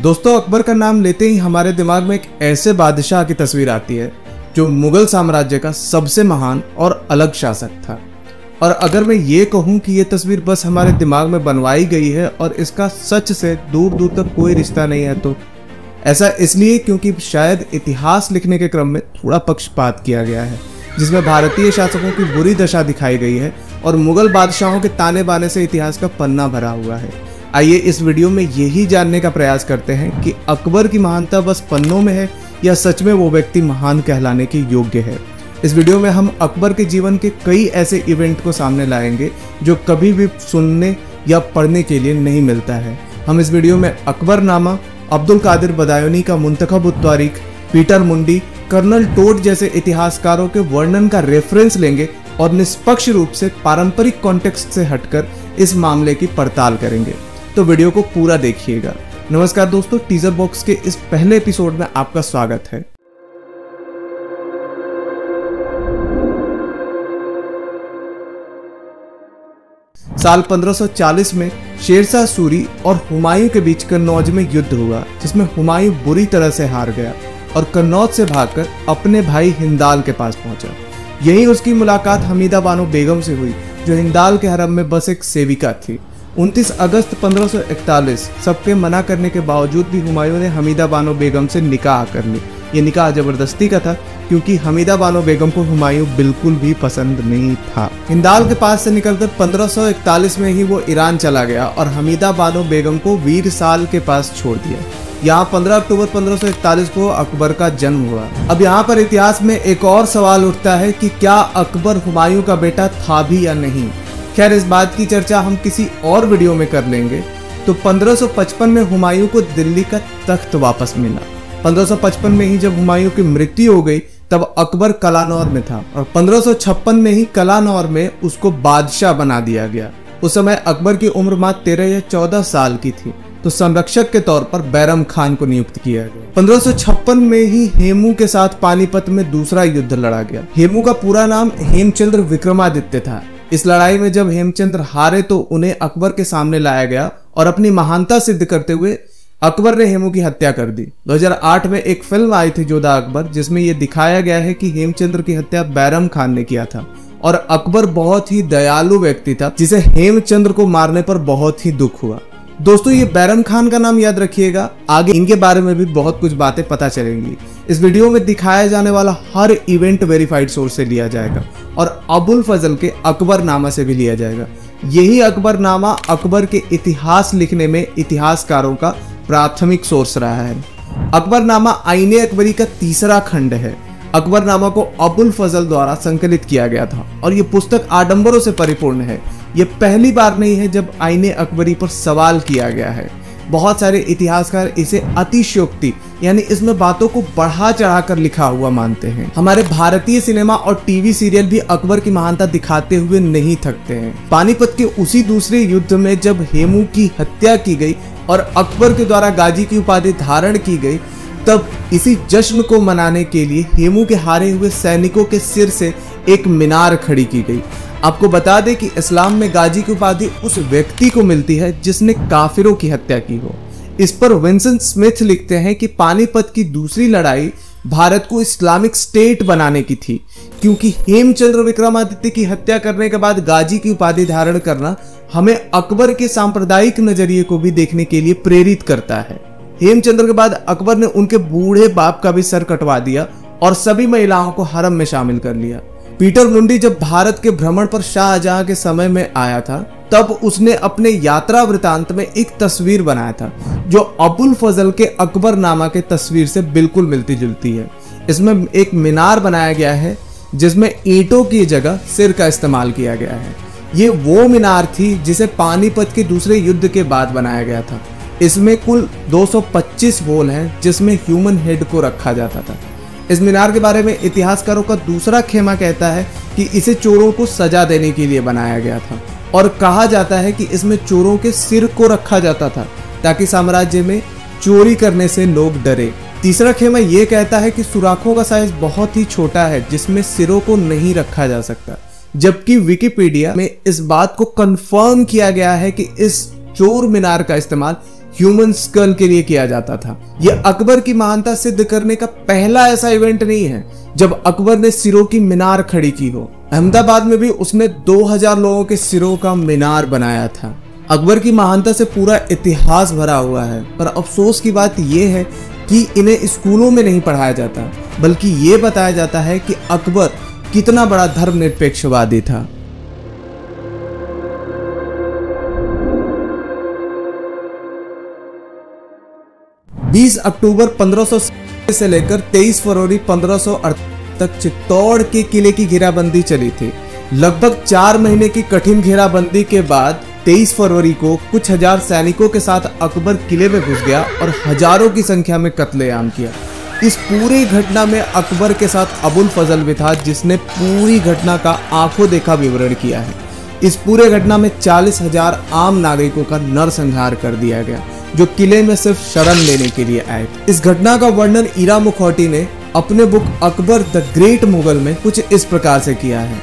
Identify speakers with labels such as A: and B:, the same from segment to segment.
A: दोस्तों, अकबर का नाम लेते ही हमारे दिमाग में एक ऐसे बादशाह की तस्वीर आती है जो मुगल साम्राज्य का सबसे महान और अलग शासक था। और अगर मैं ये कहूँ कि ये तस्वीर बस हमारे दिमाग में बनवाई गई है और इसका सच से दूर दूर तक कोई रिश्ता नहीं है, तो ऐसा इसलिए क्योंकि शायद इतिहास लिखने के क्रम में थोड़ा पक्षपात किया गया है, जिसमें भारतीय शासकों की बुरी दशा दिखाई गई है और मुगल बादशाहों के ताने बाने से इतिहास का पन्ना भरा हुआ है। आइए इस वीडियो में यही जानने का प्रयास करते हैं कि अकबर की महानता बस पन्नों में है या सच में वो व्यक्ति महान कहलाने के योग्य है। इस वीडियो में हम अकबर के जीवन के कई ऐसे इवेंट को सामने लाएंगे जो कभी भी सुनने या पढ़ने के लिए नहीं मिलता है। हम इस वीडियो में अकबरनामा, अब्दुल कादिर बदायूनी का मुंतखब उत्तारीख, पीटर मुंडी, कर्नल टोड जैसे इतिहासकारों के वर्णन का रेफरेंस लेंगे और निष्पक्ष रूप से पारंपरिक कॉन्टेक्स्ट से हटकर इस मामले की पड़ताल करेंगे। तो वीडियो को पूरा देखिएगा। नमस्कार दोस्तों, टीजर बॉक्स के इस पहले एपिसोड में आपका स्वागत है। साल 1540 में शेरशाह सूरी और हुमायूं के बीच कन्नौज में युद्ध हुआ, जिसमें हुमायूं बुरी तरह से हार गया और कन्नौज से भागकर अपने भाई हिंदाल के पास पहुंचा। यहीं उसकी मुलाकात हमीदा बानो बेगम से हुई, जो हिंदाल के हरम में बस एक सेविका थी। 29 अगस्त 1541 सबके मना करने के बावजूद भी हुमायूं ने हमीदा बानो बेगम से निकाह कर ली। ये निकाह जबरदस्ती का था क्योंकि हमीदा बानो बेगम को हुमायूं बिल्कुल भी पसंद नहीं था। हिंदाल के पास से निकलकर 1541 में ही वो ईरान चला गया और हमीदा बानो बेगम को वीर साल के पास छोड़ दिया। यहाँ 15 अक्टूबर 1541 को अकबर का जन्म हुआ। अब यहाँ पर इतिहास में एक और सवाल उठता है कि क्या अकबर हुमायूं का बेटा था भी या नहीं। खैर, इस बात की चर्चा हम किसी और वीडियो में कर लेंगे। तो 1555 में हुमायूं को दिल्ली का तख्त वापस मिला। 1555 में ही जब हुमायूं की मृत्यु हो गई तब अकबर कलानौर में था और 1556 में ही कलानौर में उसको बादशाह बना दिया गया। उस समय अकबर की उम्र मात्र 13 या 14 साल की थी, तो संरक्षक के तौर पर बैरम खान को नियुक्त किया गया। 1556 में ही हेमू के साथ पानीपत में दूसरा युद्ध लड़ा गया। हेमू का पूरा नाम हेमचंद्र विक्रमादित्य था। इस लड़ाई में जब हेमचंद्र हारे तो उन्हें अकबर के सामने लाया गया और अपनी महानता सिद्ध करते हुए अकबर ने हेमू की हत्या कर दी। 2008 में एक फिल्म आई थी जोधा अकबर, जिसमें यह दिखाया गया है कि हेमचंद्र की हत्या बैरम खान ने किया था और अकबर बहुत ही दयालु व्यक्ति था, जिसे हेमचंद्र को मारने पर बहुत ही दुख हुआ। दोस्तों, ये बैरम खान का नाम याद रखिएगा, आगे इनके बारे में भी बहुत कुछ बातें पता चलेंगी। इस वीडियो में दिखाया जाने वाला हर इवेंट वेरीफाइड सोर्स से लिया जाएगा और अबुल फजल के अकबरनामा से भी लिया जाएगा। यही अकबरनामा अकबर के इतिहास लिखने में इतिहासकारों का प्राथमिक सोर्स रहा है। अकबरनामा आईने अकबरी का तीसरा खंड है। अकबरनामा को अबुल फजल द्वारा संकलित किया गया था और ये पुस्तक आडंबरों से परिपूर्ण है। ये पहली बार नहीं है जब आईने अकबरी पर सवाल किया गया है। बहुत सारे इतिहासकार इसे अतिशयोक्ति यानी इसमें बातों को बढ़ा चढ़ाकर लिखा हुआ मानते हैं। हमारे भारतीय सिनेमा और टीवी सीरियल भी अकबर की महानता दिखाते हुए नहीं थकते हैं। पानीपत के उसी दूसरे युद्ध में जब हेमू की हत्या की गई और अकबर के द्वारा गाजी की उपाधि धारण की गई, तब इसी जश्न को मनाने के लिए हेमू के हारे हुए सैनिकों के सिर से एक मीनार खड़ी की गई। आपको बता दें कि इस्लाम में गाजी की उपाधि उस व्यक्ति को मिलती है जिसने काफिरों की हत्या की हो। इस पर विंसेंट स्मिथ लिखते हैं कि पानीपत की दूसरी लड़ाई भारत को इस्लामिक स्टेट बनाने की थी, क्योंकि हेमचंद्र विक्रमादित्य की हत्या करने के बाद गाजी की उपाधि धारण करना हमें अकबर के सांप्रदायिक नजरिए को भी देखने के लिए प्रेरित करता है। हेमचंद्र के बाद अकबर ने उनके बूढ़े बाप का भी सर कटवा दिया और सभी महिलाओं को हरम में शामिल कर लिया। पीटर मुंडी जब भारत के भ्रमण पर शाहजहां के समय में आया था, तब उसने अपने यात्रा वृतांत में एक तस्वीर बनाया था जो अबुल फजल के अकबरनामा के तस्वीर से बिल्कुल मिलती जुलती है। इसमें एक मीनार बनाया गया है जिसमें ईंटों की जगह सिर का इस्तेमाल किया गया है। ये वो मीनार थी जिसे पानीपत के दूसरे युद्ध के बाद बनाया गया था। इसमें कुल 225 होल हैं जिसमें ह्यूमन हेड को रखा जाता था। इस मीनार के बारे में इतिहासकारों का दूसरा खेमा कहता है कि इसे चोरों को सजा देने के लिए बनाया गया था और कहा जाता है कि इसमें चोरों के सिर को रखा जाता था ताकि साम्राज्य में चोरी करने से लोग डरे। तीसरा खेमा यह कहता है कि सुराखों का साइज बहुत ही छोटा है जिसमें सिरों को नहीं रखा जा सकता, जबकि विकिपीडिया में इस बात को कंफर्म किया गया है कि इस चोर मीनार का इस्तेमाल ह्यूमन स्कल के लिए किया जाता था। यह अकबर की महानता सिद्ध करने का पहला ऐसा इवेंट नहीं है जब अकबर ने सिरों की मीनार खड़ी की हो। अहमदाबाद में भी उसने 2000 लोगों के सिरों का मीनार बनाया था। अकबर की महानता से पूरा इतिहास भरा हुआ है, पर अफसोस की बात यह है कि इन्हें स्कूलों में नहीं पढ़ाया जाता, बल्कि ये बताया जाता है कि अकबर कितना बड़ा धर्मनिरपेक्षवादी था। अक्टूबर 1500 से लेकर 23 फरवरी 1538 तक चित्तौड़ के किले की घेराबंदी चली थी। लगभग 4 महीने की कठिन घेराबंदी के बाद 23 फरवरी को कुछ हजार सैनिकों के साथ अकबर किले में घुस गया और हजारों की संख्या में कत्लेआम किया। इस पूरी घटना में अकबर के साथ अबुल फजल भी था, जिसने पूरी घटना का आंखों देखा विवरण किया है। इस पूरे घटना में 40,000 आम नागरिकों का नरसंहार कर दिया गया, जो किले में सिर्फ शरण लेने के लिए आए थे। इस घटना का वर्णन ईरा मुखौटी ने अपने book Akbar the great Mughal में कुछ इस प्रकार से किया है।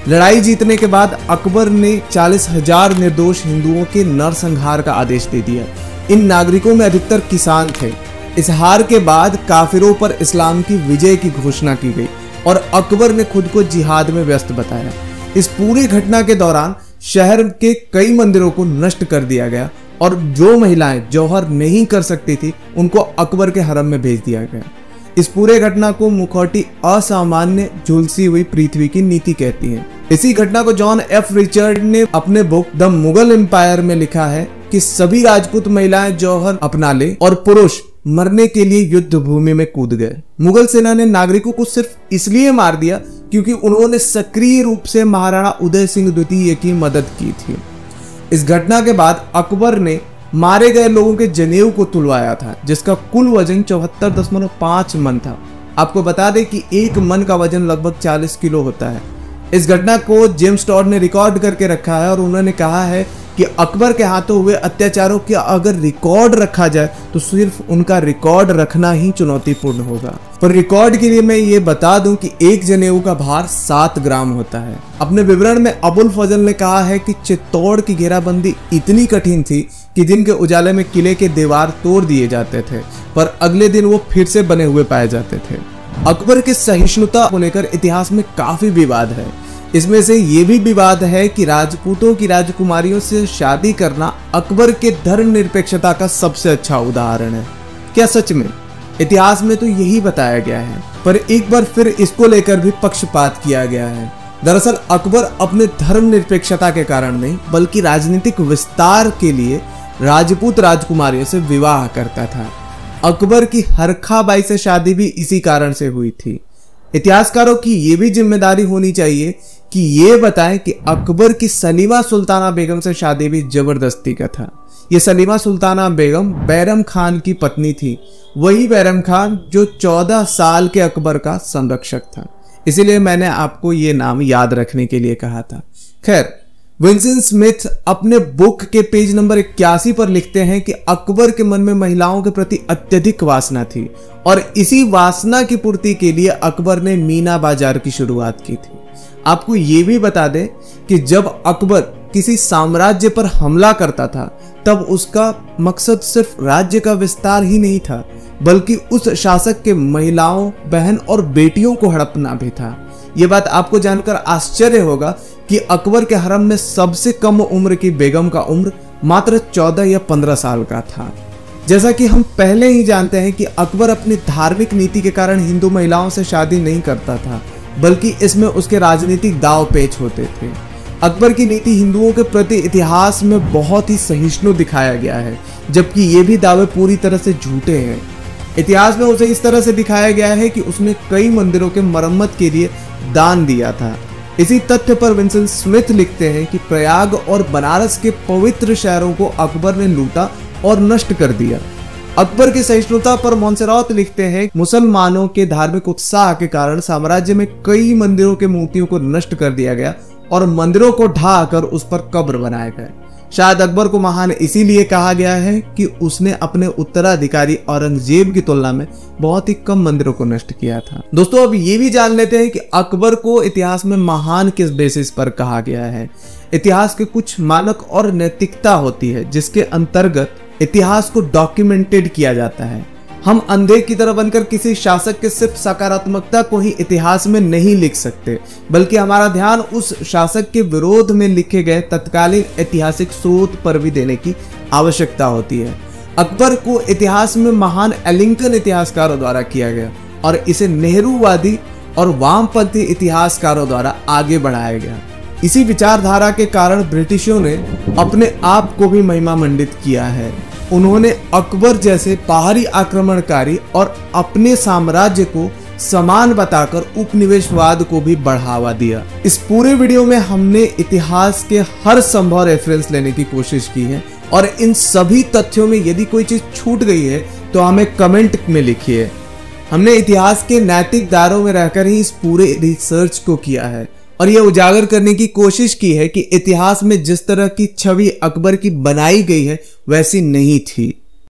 A: लड़ाई जीतने के बाद अकबर ने 40,000 निर्दोष हिंदुओं के नरसंहार का आदेश दे दिया। इन नागरिकों में अधिकतर किसान थे। इस हार के बाद काफिरों पर इस्लाम की विजय की घोषणा की गई और अकबर ने खुद को जिहाद में व्यस्त बताया। इस पूरी घटना के दौरान शहर के कई मंदिरों को नष्ट कर दिया गया और जो महिलाएं जौहर नहीं कर सकती थी उनको अकबर के हरम में भेज दिया गया। इस पूरे घटना को मुखौटी असामान्य झुलसी हुई पृथ्वी की नीति कहती है। इसी घटना को जॉन एफ रिचर्ड ने अपने बुक द मुगल एम्पायर में लिखा है कि सभी राजपूत महिलाएं जौहर अपना ले और पुरुष मरने के लिए युद्ध भूमि में कूद गए। मुगल सेना ने नागरिकों को सिर्फ इसलिए मार दिया क्योंकि उन्होंने सक्रिय रूप से महाराणा उदय सिंह द्वितीय की मदद की थी। इस घटना के बाद अकबर ने मारे गए लोगों के जनेऊ को तुलवाया था, जिसका कुल वजन 74.5 मन था। आपको बता दें कि एक मन का वजन लगभग 40 किलो होता है। इस घटना को जेम्स टॉड ने रिकॉर्ड करके रखा है और उन्होंने कहा है कि अकबर के हाथों हुए अत्याचारों का अगर रिकॉर्ड रखा जाए तो सिर्फ उनका रिकॉर्ड रखना ही चुनौतीपूर्ण होगा। पर रिकॉर्ड के लिए मैं ये बता दूं कि एक जनेऊ का भार 7 ग्राम होता है। अपने विवरण में अबुल फजल ने कहा है कि चित्तौड़ की घेराबंदी इतनी कठिन थी कि दिन के उजाले में किले के दीवार तोड़ दिए जाते थे, पर अगले दिन वो फिर से बने हुए पाए जाते थे। अकबर की सहिष्णुता को लेकर इतिहास में काफी विवाद है। इसमें से ये भी विवाद है कि राजपूतों की राजकुमारियों से शादी करना अकबर के धर्मनिरपेक्षता का सबसे अच्छा उदाहरण है। क्या सच में? इतिहास में तो यही बताया गया है, पर एक बार फिर इसको लेकर भी पक्षपात किया गया है। दरअसल अकबर अपने धर्मनिरपेक्षता के कारण नहीं बल्कि राजनीतिक विस्तार के लिए राजपूत राजकुमारियों से विवाह करता था। अकबर की हरखा बाई से शादी भी इसी कारण से हुई थी। इतिहासकारों की ये भी जिम्मेदारी होनी चाहिए कि ये बताएं कि अकबर की सलीमा सुल्ताना बेगम से शादी भी जबरदस्ती का था। ये सलीमा सुल्ताना बेगम बैरम खान की पत्नी थी, वही बैरम खान जो 14 साल के अकबर का संरक्षक था। इसीलिए मैंने आपको ये नाम याद रखने के लिए कहा था। खैर, विंसेंट स्मिथ अपने बुक के पेज नंबर 81 पर लिखते हैं कि अकबर के मन में महिलाओं के प्रति अत्यधिक वासना थी और इसी वासना की पूर्ति के लिए अकबर ने मीना बाजार की शुरुआत की थी। आपको ये भी बता दें कि जब अकबर किसी साम्राज्य पर हमला करता था तब उसका मकसद सिर्फ राज्य का विस्तार ही नहीं था, बल्कि उस शासक के महिलाओं, बहन और बेटियों को हड़पना भी था। ये बात आपको जानकर आश्चर्य होगा कि अकबर के हरम में सबसे कम उम्र की बेगम का उम्र मात्र 14 या 15 साल का था। जैसा कि हम पहले ही जानते हैं कि अकबर अपनी धार्मिक नीति के कारण हिंदू महिलाओं से शादी नहीं करता था, बल्कि इसमें उसके राजनीतिक दाव पेच होते थे। अकबर की नीति हिंदुओं के प्रति इतिहास में बहुत ही सहिष्णु दिखाया गया है, जबकि ये भी दावे पूरी तरह से झूठे हैं। इतिहास में उसे इस तरह से दिखाया गया है कि उसने कई मंदिरों के मरम्मत के लिए दान दिया था। इसी तथ्य पर विंसेंट स्मिथ लिखते हैं कि प्रयाग और बनारस के पवित्र शहरों को अकबर ने लूटा और नष्ट कर दिया। अकबर की सहिष्णुता पर मोन्सेरात लिखते हैं, मुसलमानों के धार्मिक उत्साह के कारण साम्राज्य में कई मंदिरों के मूर्तियों को नष्ट कर दिया गया और मंदिरों को ढा कर उस पर कब्र बनाए गए। शायद अकबर को महान इसीलिए कहा गया है कि उसने अपने उत्तराधिकारी औरंगजेब की तुलना में बहुत ही कम मंदिरों को नष्ट किया था। दोस्तों, अब ये भी जान लेते हैं कि अकबर को इतिहास में महान किस बेसिस पर कहा गया है। इतिहास के कुछ मानक और नैतिकता होती है जिसके अंतर्गत इतिहास को डॉक्यूमेंटेड किया जाता है। हम अंधे की तरह बनकर किसी शासक के सिर्फ सकारात्मकता को ही इतिहास में नहीं लिख सकते, बल्कि हमारा ध्यान उस शासक के विरोध में लिखे गए तत्कालीन ऐतिहासिक स्रोत पर भी देने की आवश्यकता होती है। अकबर को इतिहास में महान एलिंगटन इतिहासकारों द्वारा किया गया और इसे नेहरूवादी और वामपंथी इतिहासकारों द्वारा आगे बढ़ाया गया। इसी विचारधारा के कारण ब्रिटिशों ने अपने आप को भी महिमा मंडित किया है। उन्होंने अकबर जैसे बाहरी आक्रमणकारी और अपने साम्राज्य को समान बताकर उपनिवेशवाद को भी बढ़ावा दिया। इस पूरे वीडियो में हमने इतिहास के हर संभव रेफरेंस लेने की कोशिश की है और इन सभी तथ्यों में यदि कोई चीज छूट गई है तो हमें कमेंट में लिखिए। हमने इतिहास के नैतिक दायरों में रहकर ही इस पूरे रिसर्च को किया है और यह उजागर करने की कोशिश की है कि इतिहास में जिस तरह की छवि अकबर की बनाई गई है वैसी नहीं थी।